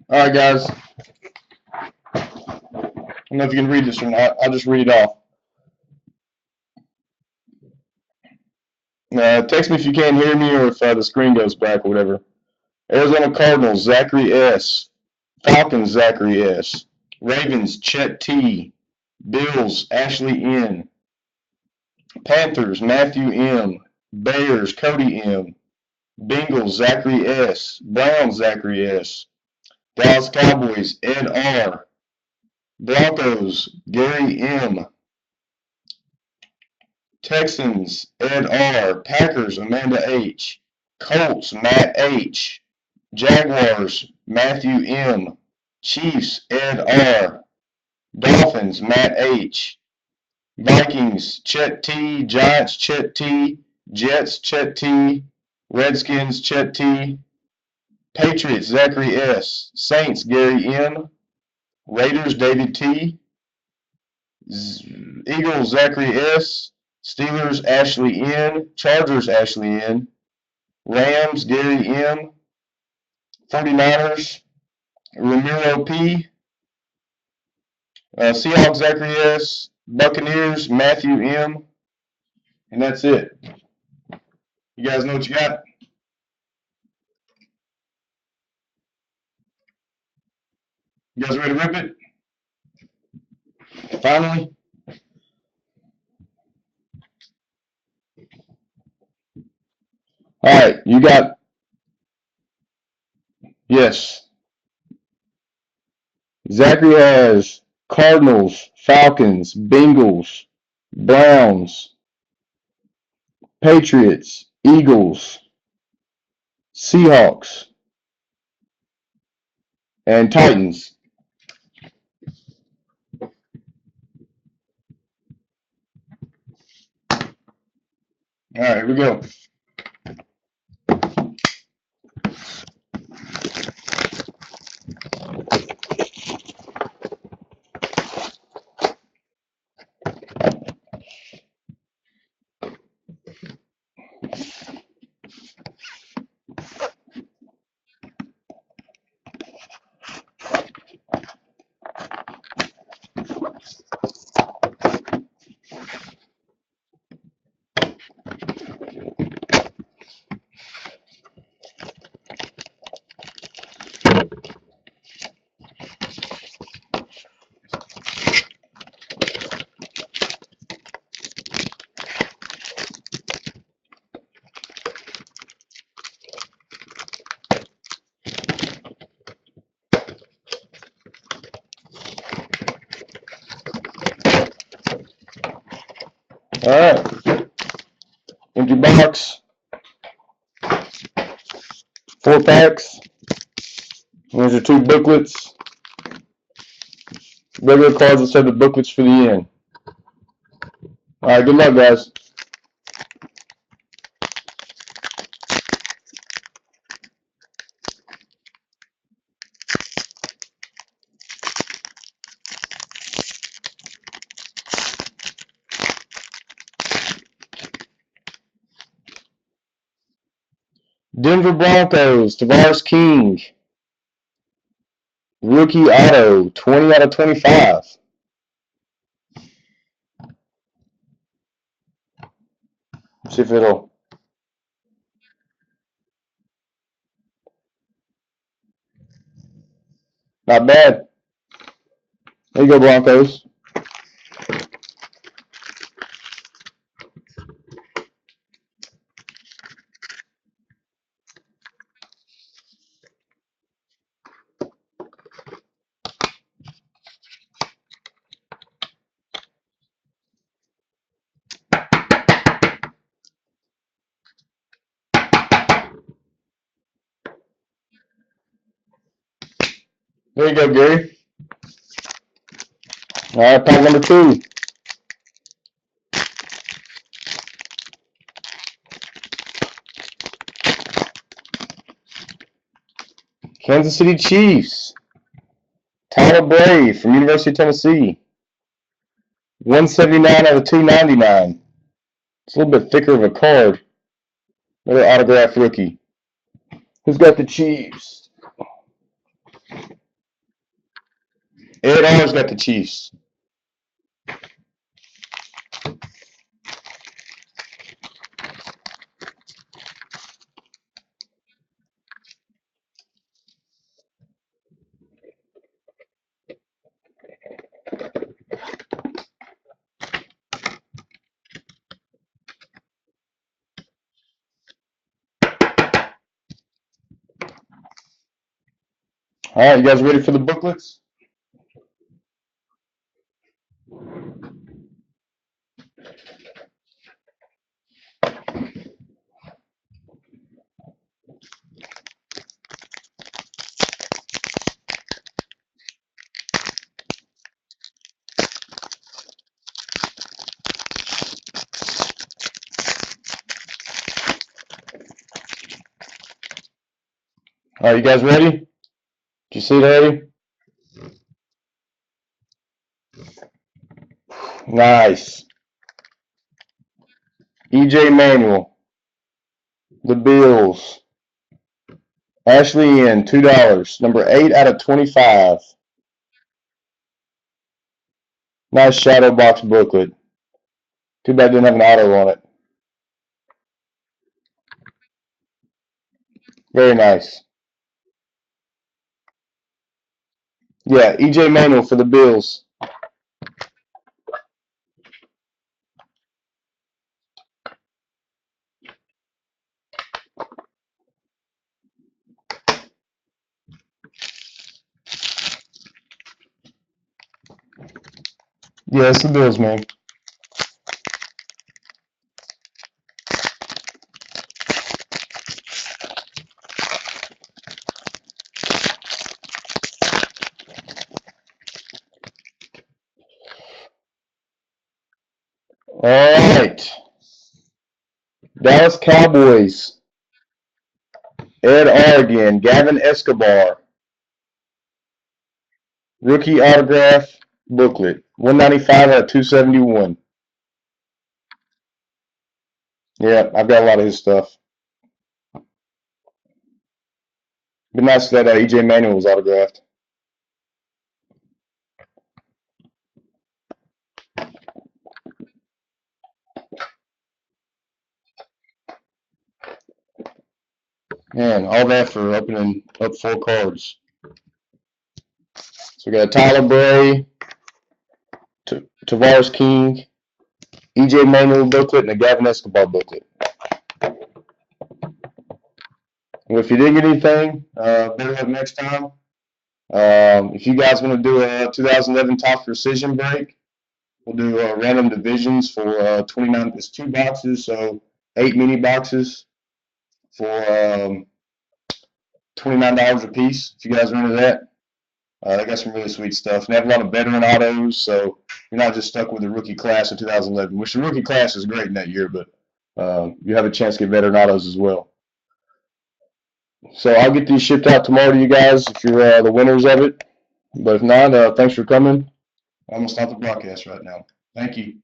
All right, guys. I don't know if you can read this or not. I'll just read it off. Text me if you can't hear me or if the screen goes black or whatever. Arizona Cardinals, Zachary S. Falcons, Zachary S. Ravens, Chet T. Bills, Ashley N. Panthers, Matthew M. Bears, Cody M. Bengals, Zachary S. Browns, Zachary S. Dallas Cowboys, Ed R. Broncos, Gary M. Texans, Ed R. Packers, Amanda H. Colts, Matt H. Jaguars, Matthew M. Chiefs, Ed R. Dolphins, Matt H. Vikings, Chet T. Giants, Chet T. Jets, Chet T. Redskins, Chet T. Patriots, Zachary S. Saints, Gary M. Raiders, David T. Eagles, Zachary S. Steelers, Ashley N. Chargers, Ashley N. Rams, Gary M. 49ers, Ramiro P. Seahawks, Zachary S. Buccaneers, Matthew M. And that's it. You guys know what you got? You guys ready to rip it? Finally? All right, you got, yes. Zachary has Cardinals, Falcons, Bengals, Browns, Patriots, Eagles, Seahawks, and Titans. All right, here we go. All right. Empty box. 4 packs. These are 2 booklets. Regular cards instead of the booklets for the end. All right, good luck, guys. Denver Broncos, Tavares King. Rookie auto, 20 out of 25. See if it'll. Not bad. There you go, Broncos. There you go, Gary. All right, pack number 2. Kansas City Chiefs. Tyler Brave from University of Tennessee. 179 out of 299. It's a little bit thicker of a card. Another autographed rookie. Who's got the Chiefs? Ed R's got the Chiefs. All right, you guys ready for the booklets? All right, you guys ready? Did you see it already? Nice. EJ Manuel, the Bills. Ashley N, $2. Number 8 out of 25. Nice shadow box booklet. Too bad it didn't have an auto on it. Very nice. Yeah, EJ Manuel for the Bills. Yeah, it's the Bills, man. All right. Dallas Cowboys. Ed R again. Gavin Escobar. Rookie autograph booklet. 195 out of 271. Yeah, I've got a lot of his stuff. Be nice that EJ Manuel was autographed. Man, all that for opening up 4 cards. So we got a Tyler Bray, Tavares King, EJ Manuel booklet, and a Gavin Escobar booklet. Well, if you didn't get anything, better luck next time. If you guys want to do a 2011 Top Precision break, we'll do random divisions for 29. It's 2 boxes, so 8 mini boxes for $29 a piece. If you guys are into that, they got some really sweet stuff. And they have a lot of veteran autos, so you're not just stuck with the rookie class of 2011, which the rookie class is great in that year, but you have a chance to get veteran autos as well. So I'll get these shipped out tomorrow to you guys if you're the winners of it. But if not, thanks for coming. I'm going to stop the broadcast right now. Thank you.